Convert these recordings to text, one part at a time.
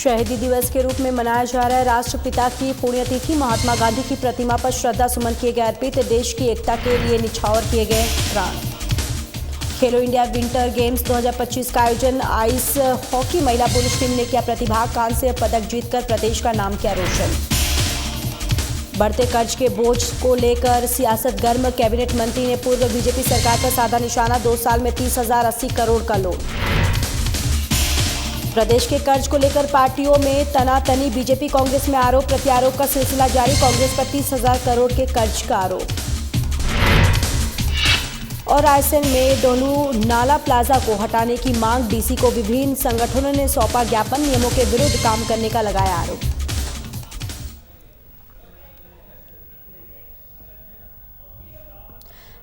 शहीदी दिवस के रूप में मनाया जा रहा है राष्ट्रपिता की पुण्यतिथि। महात्मा गांधी की प्रतिमा पर श्रद्धा सुमन किए गए अर्पित। देश की एकता के लिए निछावर किए गए प्राण। खेलो इंडिया विंटर गेम्स 2025 का आयोजन। आइस हॉकी महिला पुरुष टीम ने किया प्रतिभाग। कांस्य पदक जीतकर प्रदेश का नाम किया रोशन। बढ़ते कर्ज के बोझ को लेकर सियासत गर्म। कैबिनेट मंत्री ने पूर्व बीजेपी सरकार पर साधा निशाना। 2 साल में 30,080 करोड़ का लोन। प्रदेश के कर्ज को लेकर पार्टियों में तनातनी। बीजेपी कांग्रेस में आरोप प्रत्यारोप का सिलसिला जारी। कांग्रेस पर 30,000 करोड़ के कर्ज का आरोप। और रायसेन में डोलू नाला प्लाजा को हटाने की मांग। डीसी को विभिन्न संगठनों ने सौंपा ज्ञापन। नियमों के विरुद्ध काम करने का लगाया आरोप।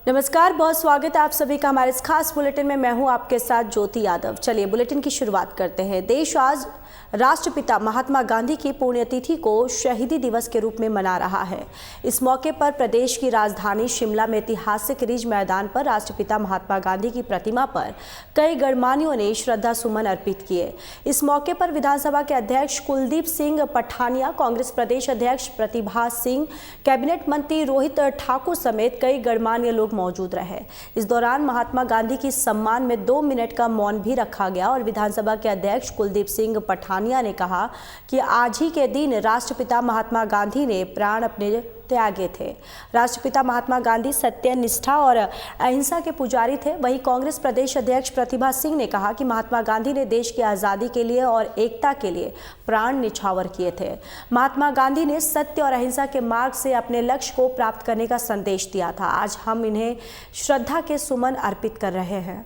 नमस्कार, बहुत स्वागत है आप सभी का हमारे इस खास बुलेटिन में। मैं हूं आपके साथ ज्योति यादव। चलिए बुलेटिन की शुरुआत करते हैं। देश आज राष्ट्रपिता महात्मा गांधी की पुण्यतिथि को शहीदी दिवस के रूप में मना रहा है। इस मौके पर प्रदेश की राजधानी शिमला में ऐतिहासिक रिज मैदान पर राष्ट्रपिता महात्मा गांधी की प्रतिमा पर कई गणमान्यों ने श्रद्धा सुमन अर्पित किए। इस मौके पर विधानसभा के अध्यक्ष कुलदीप सिंह पठानिया, कांग्रेस प्रदेश अध्यक्ष प्रतिभा सिंह, कैबिनेट मंत्री रोहित ठाकुर समेत कई गणमान्य लोग मौजूद रहे। इस दौरान महात्मा गांधी की सम्मान में 2 मिनट का मौन भी रखा गया और विधानसभा के अध्यक्ष कुलदीप सिंह पठानिया ने कहा कि आज ही के दिन राष्ट्रपिता महात्मा गांधी ने प्राण अपने त्यागे थे। राष्ट्रपिता महात्मा गांधी सत्य, निष्ठा और अहिंसा के पुजारी थे। वहीं कांग्रेस प्रदेश अध्यक्ष प्रतिभा सिंह ने कहा कि महात्मा गांधी ने देश की आज़ादी के लिए और एकता के लिए प्राण निछावर किए थे। महात्मा गांधी ने सत्य और अहिंसा के मार्ग से अपने लक्ष्य को प्राप्त करने का संदेश दिया था। आज हम इन्हें श्रद्धा के सुमन अर्पित कर रहे हैं।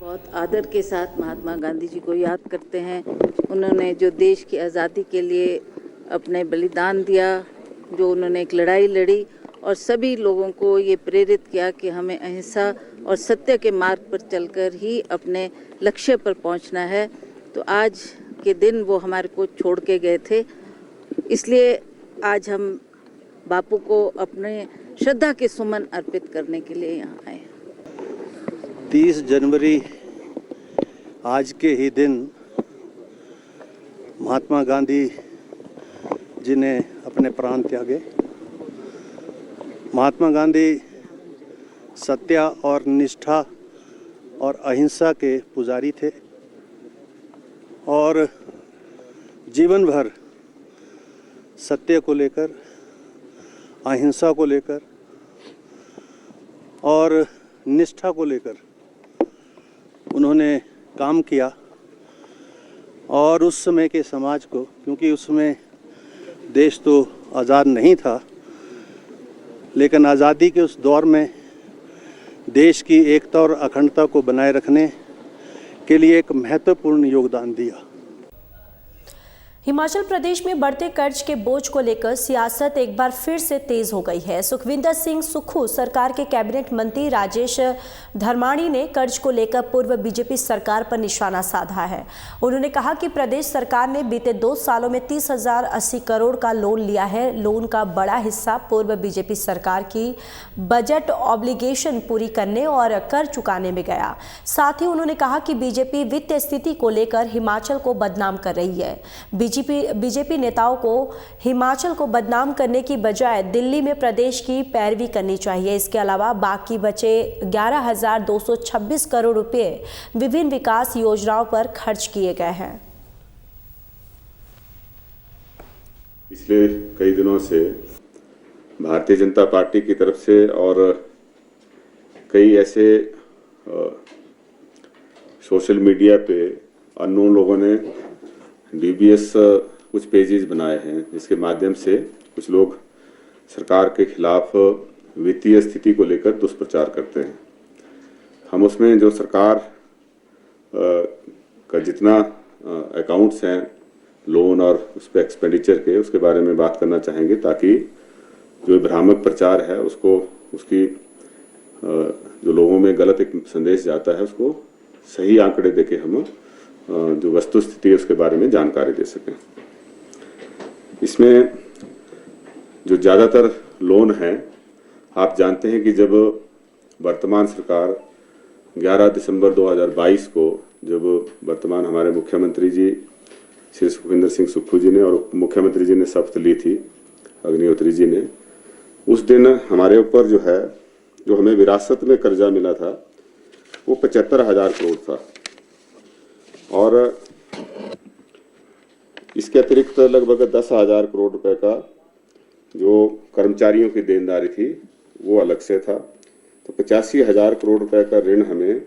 बहुत आदर के साथ महात्मा गांधी जी को याद करते हैं। उन्होंने जो देश की आज़ादी के लिए अपने बलिदान दिया, जो उन्होंने एक लड़ाई लड़ी और सभी लोगों को ये प्रेरित किया कि हमें अहिंसा और सत्य के मार्ग पर चलकर ही अपने लक्ष्य पर पहुंचना है। तो आज के दिन वो हमारे को छोड़ के गए थे, इसलिए आज हम बापू को अपने श्रद्धा के सुमन अर्पित करने के लिए यहाँ आए। 30 जनवरी आज के ही दिन महात्मा गांधी जी ने अपने प्राण त्यागे। महात्मा गांधी सत्य और निष्ठा और अहिंसा के पुजारी थे और जीवन भर सत्य को लेकर, अहिंसा को लेकर और निष्ठा को लेकर उन्होंने काम किया। और उस समय के समाज को, क्योंकि उसमें देश तो आज़ाद नहीं था, लेकिन आज़ादी के उस दौर में देश की एकता और अखंडता को बनाए रखने के लिए एक महत्वपूर्ण योगदान दिया। हिमाचल प्रदेश में बढ़ते कर्ज के बोझ को लेकर सियासत एक बार फिर से तेज हो गई है। सुखविंदर सिंह सुक्खू सरकार के कैबिनेट मंत्री राजेश धर्माणी ने कर्ज को लेकर पूर्व बीजेपी सरकार पर निशाना साधा है। उन्होंने कहा कि प्रदेश सरकार ने बीते 2 सालों में 30,080 करोड़ का लोन लिया है। लोन का बड़ा हिस्सा पूर्व बीजेपी सरकार की बजट ऑब्लिगेशन पूरी करने और कर चुकाने में गया। साथ ही उन्होंने कहा कि बीजेपी वित्तीय स्थिति को लेकर हिमाचल को बदनाम कर रही है। बीजेपी नेताओं को हिमाचल को बदनाम करने की बजाय दिल्ली में प्रदेश की पैरवी करनी चाहिए। इसके अलावा बाकी बचे 11,226 करोड़ रुपए विभिन्न विकास योजनाओं पर खर्च किए गए हैं। पिछले कई दिनों से भारतीय जनता पार्टी की तरफ से और कई ऐसे सोशल मीडिया पे अननोन लोगों ने डीबीएस कुछ पेजेस बनाए हैं, जिसके माध्यम से कुछ लोग सरकार के खिलाफ वित्तीय स्थिति को लेकर दुष्प्रचार करते हैं। हम उसमें जो सरकार का जितना अकाउंट्स हैं लोन और उस पर एक्सपेंडिचर के, उसके बारे में बात करना चाहेंगे, ताकि जो भ्रामक प्रचार है उसको, उसकी जो लोगों में गलत एक संदेश जाता है, उसको सही आंकड़े देके हम जो वस्तु स्थिति है उसके बारे में जानकारी दे सकें। इसमें जो ज़्यादातर लोन हैं, आप जानते हैं कि जब वर्तमान सरकार 11 दिसंबर 2022 को जब वर्तमान हमारे मुख्यमंत्री जी श्री सुखविंदर सिंह सुक्खू जी ने और उप मुख्यमंत्री जी ने शपथ ली थी, अग्निहोत्री जी ने, उस दिन हमारे ऊपर जो हमें विरासत में कर्जा मिला था वो 75,000 करोड़ था और इसके अतिरिक्त लगभग 10,000 करोड़ रुपए का जो कर्मचारियों की देनदारी थी वो अलग से था। तो 85,000 करोड़ रुपए का ऋण हमें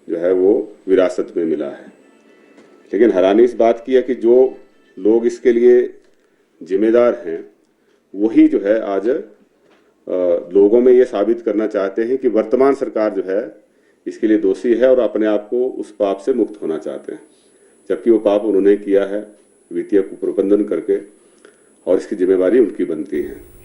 वो विरासत में मिला है। लेकिन हैरानी इस बात की है कि जो लोग इसके लिए जिम्मेदार हैं वही आज लोगों में ये साबित करना चाहते हैं कि वर्तमान सरकार इसके लिए दोषी है और अपने आप को उस पाप से मुक्त होना चाहते हैं, जबकि वो पाप उन्होंने किया है वित्तीय कुप्रबंधन करके और इसकी जिम्मेवारी उनकी बनती है।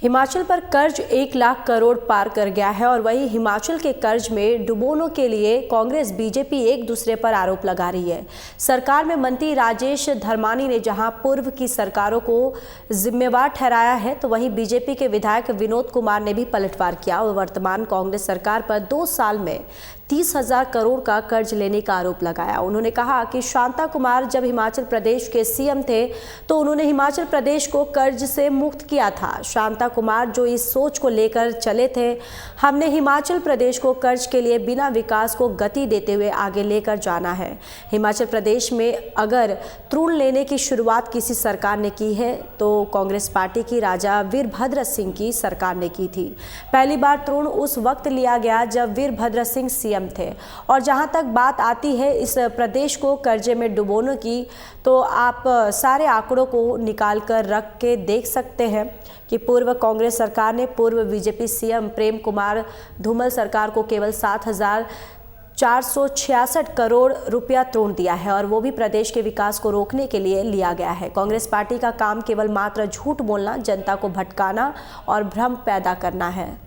हिमाचल पर कर्ज 1 लाख करोड़ पार कर गया है और वहीं हिमाचल के कर्ज में डुबोने के लिए कांग्रेस बीजेपी एक दूसरे पर आरोप लगा रही है। सरकार में मंत्री राजेश धर्मानी ने जहां पूर्व की सरकारों को जिम्मेवार ठहराया है, तो वहीं बीजेपी के विधायक विनोद कुमार ने भी पलटवार किया और वर्तमान कांग्रेस सरकार पर 2 साल में 30,000 करोड़ का कर्ज लेने का आरोप लगाया। उन्होंने कहा कि शांता कुमार जब हिमाचल प्रदेश के सीएम थे तो उन्होंने हिमाचल प्रदेश को कर्ज से मुक्त किया था। शांता कुमार जो इस सोच को लेकर चले थे, हमने हिमाचल प्रदेश को कर्ज के लिए बिना विकास को गति देते हुए आगे लेकर जाना है। हिमाचल प्रदेश में अगर ऋण लेने की शुरुआत किसी सरकार ने की है तो कांग्रेस पार्टी की राजा वीरभद्र सिंह की सरकार ने की थी। पहली बार ऋण उस वक्त लिया गया जब वीरभद्र सिंह सीएम थे। और जहां तक बात आती है इस प्रदेश को कर्जे में डुबोने की, तो आप सारे आंकड़ों को निकाल कर रख के देख सकते हैं कि पूर्व कांग्रेस सरकार ने पूर्व बीजेपी सीएम प्रेम कुमार धूमल सरकार को केवल 7,466 करोड़ रुपया ऋण दिया है और वो भी प्रदेश के विकास को रोकने के लिए लिया गया है। कांग्रेस पार्टी का काम केवल मात्र झूठ बोलना, जनता को भटकाना और भ्रम पैदा करना है।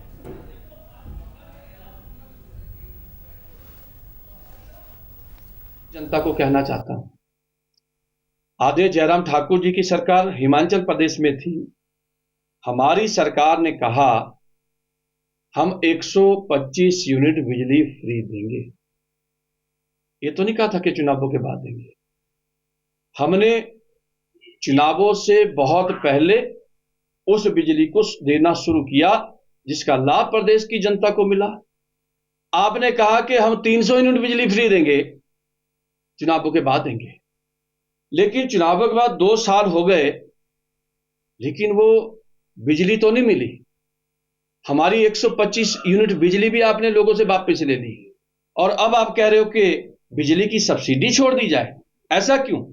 जनता को कहना चाहता हूं, आदरणीय जयराम ठाकुर जी की सरकार हिमाचल प्रदेश में थी। हमारी सरकार ने कहा हम 125 यूनिट बिजली फ्री देंगे। ये तो नहीं कहा था कि चुनावों के बाद देंगे। हमने चुनावों से बहुत पहले उस बिजली को देना शुरू किया जिसका लाभ प्रदेश की जनता को मिला। आपने कहा कि हम 300 यूनिट बिजली फ्री देंगे, चुनावों के बाद देंगे। लेकिन चुनावों के बाद 2 साल हो गए, लेकिन वो बिजली तो नहीं मिली। हमारी 125 यूनिट बिजली भी आपने लोगों से वापस ले ली और अब आप कह रहे हो कि बिजली की सब्सिडी छोड़ दी जाए। ऐसा क्यों?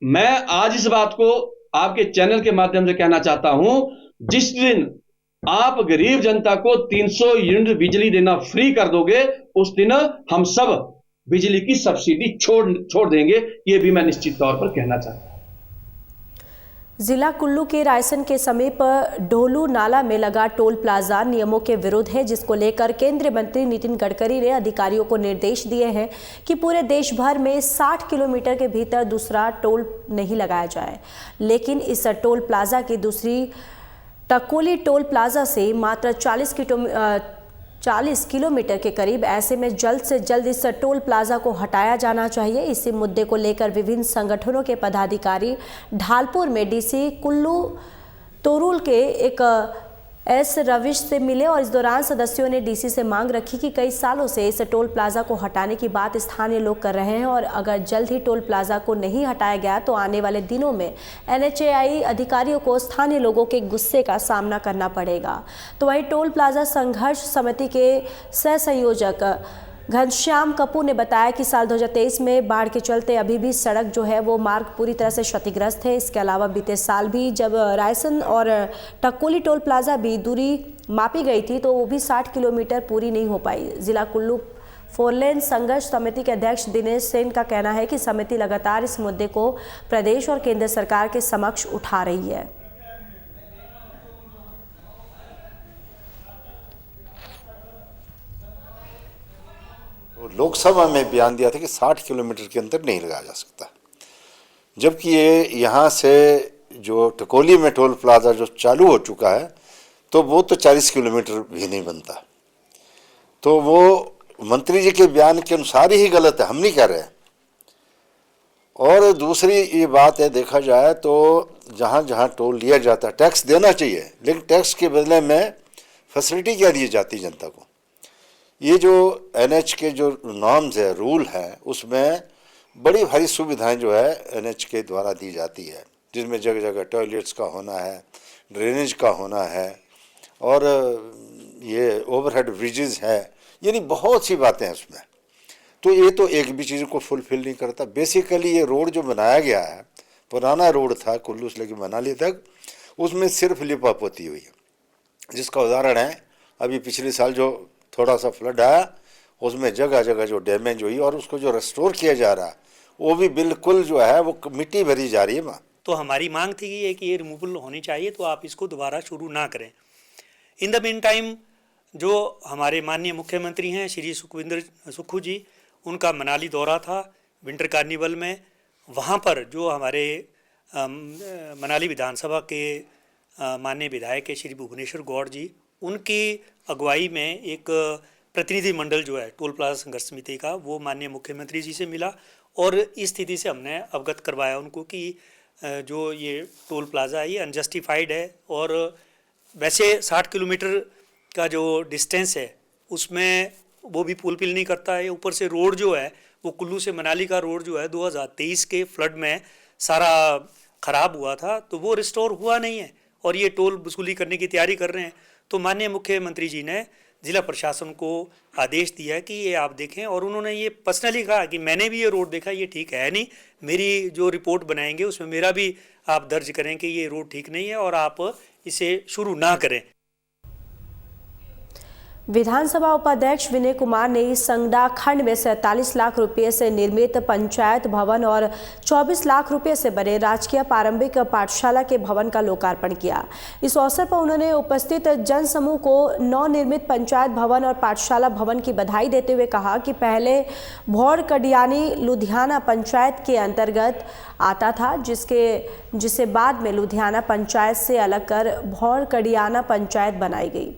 मैं आज इस बात को आपके चैनल के माध्यम से कहना चाहता हूं, जिस दिन आप गरीब जनता को 300 यूनिट बिजली देना फ्री कर दोगे, उस दिन हम सब बिजली की सब्सिडी छोड़ देंगे। ये भी मैं निश्चित तौर पर कहना चाहता हूं। जिला कुल्लू के रायसन के समीप ढोलू नाला में लगा टोल प्लाजा नियमों के विरुद्ध है, जिसको लेकर केंद्रीय मंत्री नितिन गडकरी ने अधिकारियों को निर्देश दिए हैं कि पूरे देश भर में 60 किलोमीटर के भीतर दूसरा टोल नहीं लगाया जाए। लेकिन इस टोल प्लाजा की दूसरी टकोली टोल प्लाजा से मात्र 40 किलोमीटर के करीब। ऐसे में जल्द से जल्द इस टोल प्लाजा को हटाया जाना चाहिए। इसी मुद्दे को लेकर विभिन्न संगठनों के पदाधिकारी ढालपुर में डीसी कुल्लू तोरुल के एक एस रविश से मिले और इस दौरान सदस्यों ने डीसी से मांग रखी कि कई सालों से इस टोल प्लाजा को हटाने की बात स्थानीय लोग कर रहे हैं और अगर जल्द ही टोल प्लाजा को नहीं हटाया गया तो आने वाले दिनों में NHAI अधिकारियों को स्थानीय लोगों के गुस्से का सामना करना पड़ेगा। तो वहीं टोल प्लाजा संघर्ष समिति के सह संयोजक घनश्याम कपूर ने बताया कि साल 2023 में बाढ़ के चलते अभी भी सड़क जो है वो मार्ग पूरी तरह से क्षतिग्रस्त है। इसके अलावा बीते साल भी जब रायसन और टकोली टोल प्लाजा भी दूरी मापी गई थी तो वो भी 60 किलोमीटर पूरी नहीं हो पाई। जिला कुल्लू 4 लेन संघर्ष समिति के अध्यक्ष दिनेश सेन का कहना है कि समिति लगातार इस मुद्दे को प्रदेश और केंद्र सरकार के समक्ष उठा रही है। लोकसभा में बयान दिया था कि 60 किलोमीटर के अंदर नहीं लगाया जा सकता, जबकि ये यहाँ से जो टकोली में टोल प्लाजा जो चालू हो चुका है तो वो तो 40 किलोमीटर भी नहीं बनता। तो वो मंत्री जी के बयान के अनुसार ही गलत है, हम नहीं कह रहे। और दूसरी ये बात है, देखा जाए तो जहाँ जहाँ टोल लिया जाता है टैक्स देना चाहिए, लेकिन टैक्स के बदले में फैसिलिटी क्या दी जाती है जनता को। ये जो एनएच के जो नॉर्म्स है, रूल है, उसमें बड़ी भारी सुविधाएं जो है एनएच के द्वारा दी जाती है, जिसमें जगह जगह टॉयलेट्स का होना है, ड्रेनेज का होना है, और ये ओवरहेड ब्रिजेस है, यानी बहुत सी बातें हैं उसमें। तो ये तो एक भी चीज़ को फुलफिल नहीं करता। बेसिकली ये रोड जो बनाया गया है, पुराना रोड था कुल्लू से लेकर मनाली तक, उसमें सिर्फ लिपापोती हुई है, जिसका उदाहरण है अभी पिछले साल जो थोड़ा सा फ्लड आया, उसमें जगह जगह जो डैमेज हुई, और उसको जो रेस्टोर किया जा रहा है वो भी बिल्कुल जो है वो मिट्टी भरी जा रही है वहाँ। तो हमारी मांग थी कि ये रिमूवल होनी चाहिए, तो आप इसको दोबारा शुरू ना करें। इन द मीन टाइम जो हमारे माननीय मुख्यमंत्री हैं श्री सुक्खू जी, उनका मनाली दौरा था विंटर कार्निवल में। वहाँ पर जो हमारे मनाली विधानसभा के माननीय विधायक है श्री भुवनेश्वर गौड़ जी, उनकी अगुवाई में एक प्रतिनिधि मंडल जो है टोल प्लाजा संघर्ष समिति का, वो माननीय मुख्यमंत्री जी से मिला और इस स्थिति से हमने अवगत करवाया उनको कि जो ये टोल प्लाजा है ये अनजस्टिफाइड है, और वैसे 60 किलोमीटर का जो डिस्टेंस है उसमें वो भी फुलफिल नहीं करता है। ऊपर से रोड जो है वो कुल्लू से मनाली का रोड जो है 2023 के फ्लड में सारा ख़राब हुआ था, तो वो रिस्टोर हुआ नहीं है और ये टोल वसूली करने की तैयारी कर रहे हैं। तो माननीय मुख्यमंत्री जी ने ज़िला प्रशासन को आदेश दिया है कि ये आप देखें, और उन्होंने ये पर्सनली कहा कि मैंने भी ये रोड देखा, ये ठीक है नहीं, मेरी जो रिपोर्ट बनाएंगे उसमें मेरा भी आप दर्ज करें कि ये रोड ठीक नहीं है और आप इसे शुरू ना करें। विधानसभा उपाध्यक्ष विनय कुमार ने संगदा खंड में 47 लाख रुपए से निर्मित पंचायत भवन और 24 लाख रुपए से बने राजकीय प्रारंभिक पाठशाला के भवन का लोकार्पण किया। इस अवसर पर उन्होंने उपस्थित जनसमूह को नवनिर्मित पंचायत भवन और पाठशाला भवन की बधाई देते हुए कहा कि पहले भौड़ कडियानी लुधियाना पंचायत के अंतर्गत आता था, जिसे बाद में लुधियाना पंचायत से अलग कर भौड़ कडियाना पंचायत बनाई गई।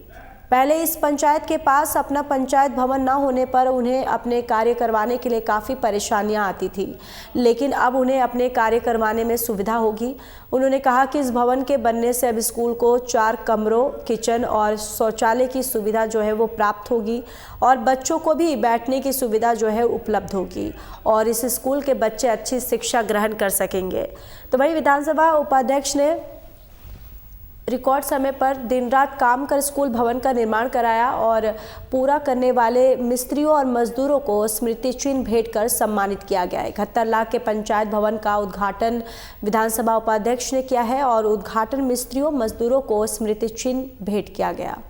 पहले इस पंचायत के पास अपना पंचायत भवन न होने पर उन्हें अपने कार्य करवाने के लिए काफ़ी परेशानियां आती थी, लेकिन अब उन्हें अपने कार्य करवाने में सुविधा होगी। उन्होंने कहा कि इस भवन के बनने से अब स्कूल को 4 कमरों, किचन और शौचालय की सुविधा जो है वो प्राप्त होगी और बच्चों को भी बैठने की सुविधा जो है उपलब्ध होगी और इस स्कूल के बच्चे अच्छी शिक्षा ग्रहण कर सकेंगे। तो वहीं विधानसभा उपाध्यक्ष ने रिकॉर्ड समय पर दिन रात काम कर स्कूल भवन का निर्माण कराया और पूरा करने वाले मिस्त्रियों और मजदूरों को स्मृति चिन्ह भेंट कर सम्मानित किया गया है। 71 लाख के पंचायत भवन का उद्घाटन विधानसभा उपाध्यक्ष ने किया है और उद्घाटन मिस्त्रियों मजदूरों को स्मृति चिन्ह भेंट किया गया।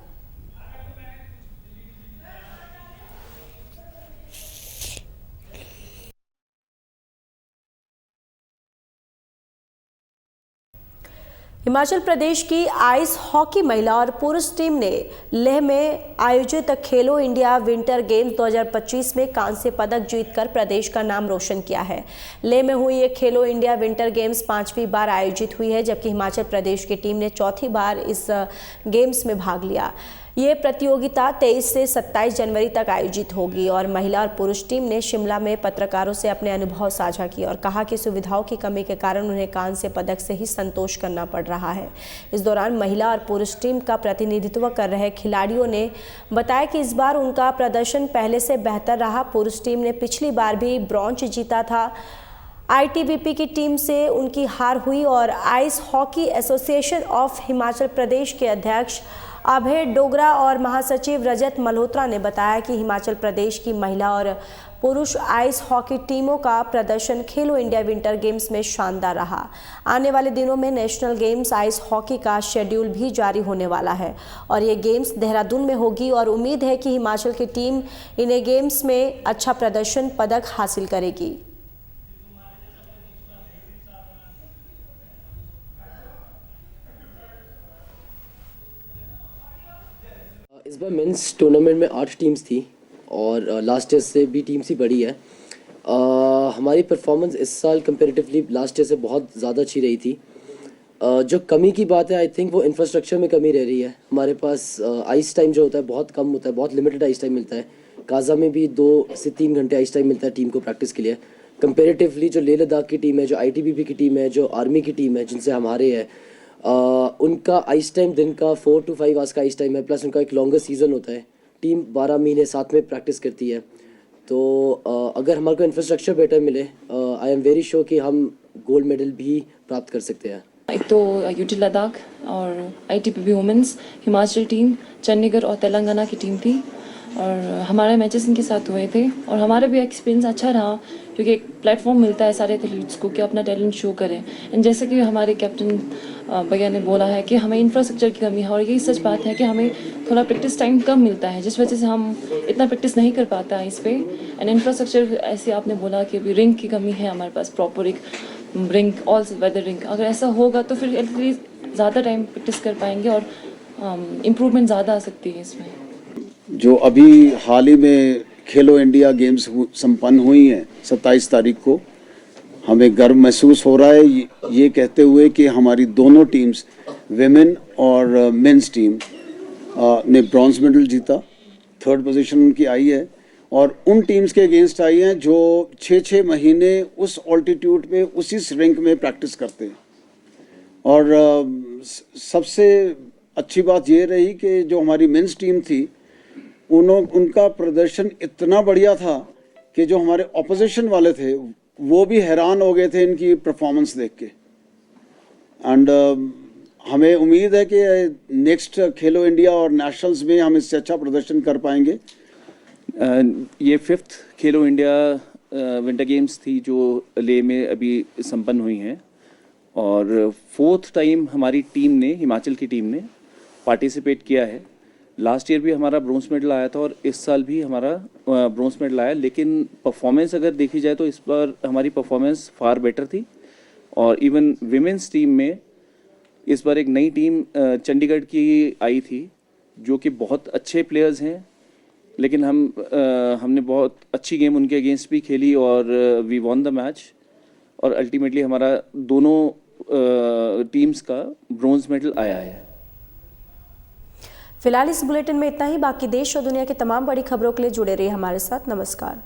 हिमाचल प्रदेश की आइस हॉकी महिला और पुरुष टीम ने लेह में आयोजित खेलो इंडिया विंटर गेम्स 2025 में कांस्य पदक जीतकर प्रदेश का नाम रोशन किया है। लेह में हुई ये खेलो इंडिया विंटर गेम्स 5वीं बार आयोजित हुई है, जबकि हिमाचल प्रदेश की टीम ने 4थी बार इस गेम्स में भाग लिया। ये प्रतियोगिता 23 से 27 जनवरी तक आयोजित होगी और महिला और पुरुष टीम ने शिमला में पत्रकारों से अपने अनुभव साझा किए और कहा कि सुविधाओं की कमी के कारण उन्हें कांस्य पदक से ही संतोष करना पड़ रहा है। इस दौरान महिला और पुरुष टीम का प्रतिनिधित्व कर रहे खिलाड़ियों ने बताया कि इस बार उनका प्रदर्शन पहले से बेहतर रहा। पुरुष टीम ने पिछली बार भी ब्रॉन्ज जीता था। आईटीबीपी की टीम से उनकी हार हुई और ice hockey association of Himachal Pradesh के अध्यक्ष अभय डोगरा और महासचिव रजत मल्होत्रा ने बताया कि हिमाचल प्रदेश की महिला और पुरुष आइस हॉकी टीमों का प्रदर्शन खेलो इंडिया विंटर गेम्स में शानदार रहा। आने वाले दिनों में नेशनल गेम्स आइस हॉकी का शेड्यूल भी जारी होने वाला है और ये गेम्स देहरादून में होगी और उम्मीद है कि हिमाचल की टीम इन्हें गेम्स में अच्छा प्रदर्शन पदक हासिल करेगी। इस बार मेंस टूर्नामेंट में 8 टीम्स थी और लास्ट ईयर से भी टीम्स ही बढ़ी है। हमारी परफॉर्मेंस इस साल कंपैरेटिवली लास्ट ईयर से बहुत ज़्यादा अच्छी रही थी। जो कमी की बात है आई थिंक वो इंफ्रास्ट्रक्चर में कमी रह रही है। हमारे पास आइस टाइम जो होता है बहुत कम होता है, बहुत लिमिटेड आइस टाइम मिलता है। गाज़ा में भी 2 से 3 घंटे आइस टाइम मिलता है टीम को प्रैक्टिस के लिए। कंपेरेटिवली जो लेह लद्दाख की टीम है, जो ITBP की टीम है, जो आर्मी की टीम है जिनसे हमारे है, उनका आइस टाइम दिन का 4 to 5 आवर्स का आइस टाइम है, प्लस उनका एक लॉन्गर सीजन होता है। टीम 12 महीने साथ में प्रैक्टिस करती है। तो अगर हमारे को इंफ्रास्ट्रक्चर बेटर मिले, आई एम वेरी श्योर कि हम गोल्ड मेडल भी प्राप्त कर सकते हैं। एक तो UT लद्दाख और ITBP women's, Himachal team, Chandigarh और तेलंगाना की टीम थी और हमारे मैचेस इनके साथ हुए थे और हमारा भी एक्सपीरियंस अच्छा रहा क्योंकि एक प्लेटफॉर्म मिलता है सारे एथलीट्स को कि अपना टैलेंट शो करें। एंड जैसे कि हमारे कैप्टन भैया ने बोला है कि हमें इंफ्रास्ट्रक्चर की कमी है और यही सच बात है कि हमें थोड़ा प्रैक्टिस टाइम कम मिलता है जिस वजह से हम इतना प्रैक्टिस नहीं कर पाता है इस पे। एंड इंफ्रास्ट्रक्चर ऐसे आपने बोला कि अभी रिंग की कमी है हमारे पास, प्रॉपर एक रिंग, ऑल वेदर रिंग। अगर ऐसा होगा तो फिर एटलीस्ट ज़्यादा टाइम प्रैक्टिस कर पाएंगे और इम्प्रूवमेंट ज़्यादा आ सकती है इसमें। जो अभी हाल ही में खेलो इंडिया गेम्स संपन्न हुई हैं 27 तारीख को, हमें गर्व महसूस हो रहा है ये कहते हुए कि हमारी दोनों टीम्स, विमेन और मेंस टीम ने ब्रॉन्ज मेडल जीता। 3rd पोजीशन उनकी आई है और उन टीम्स के अगेंस्ट आई हैं जो 6-6 महीने उस ऑल्टीट्यूड पे उसी रिंक में प्रैक्टिस करते हैं। और सबसे अच्छी बात ये रही कि जो हमारी मेंस टीम थी उनका प्रदर्शन इतना बढ़िया था कि जो हमारे ऑपोजिशन वाले थे वो भी हैरान हो गए थे इनकी परफॉर्मेंस देख के। एंड हमें उम्मीद है कि नेक्स्ट खेलो इंडिया और नेशनल्स में हम इससे अच्छा प्रदर्शन कर पाएंगे। ये 5th खेलो इंडिया विंटर गेम्स थी जो लेह में अभी संपन्न हुई हैं और 4th टाइम हमारी टीम ने, हिमाचल की टीम ने पार्टिसिपेट किया है। लास्ट ईयर भी हमारा ब्रोंज मेडल आया था और इस साल भी हमारा ब्रोंज मेडल आया, लेकिन परफॉर्मेंस अगर देखी जाए तो इस बार हमारी परफॉर्मेंस फार बेटर थी। और इवन विमेंस टीम में इस बार एक नई टीम चंडीगढ़ की आई थी जो कि बहुत अच्छे प्लेयर्स हैं, लेकिन हमने बहुत अच्छी गेम उनके अगेंस्ट भी खेली और वी वॉन द मैच और अल्टीमेटली हमारा दोनों टीम्स का ब्रोंज मेडल आया है। फिलहाल इस बुलेटिन में इतना ही। बाकी देश और दुनिया की तमाम बड़ी खबरों के लिए जुड़े रहिए हमारे साथ। नमस्कार।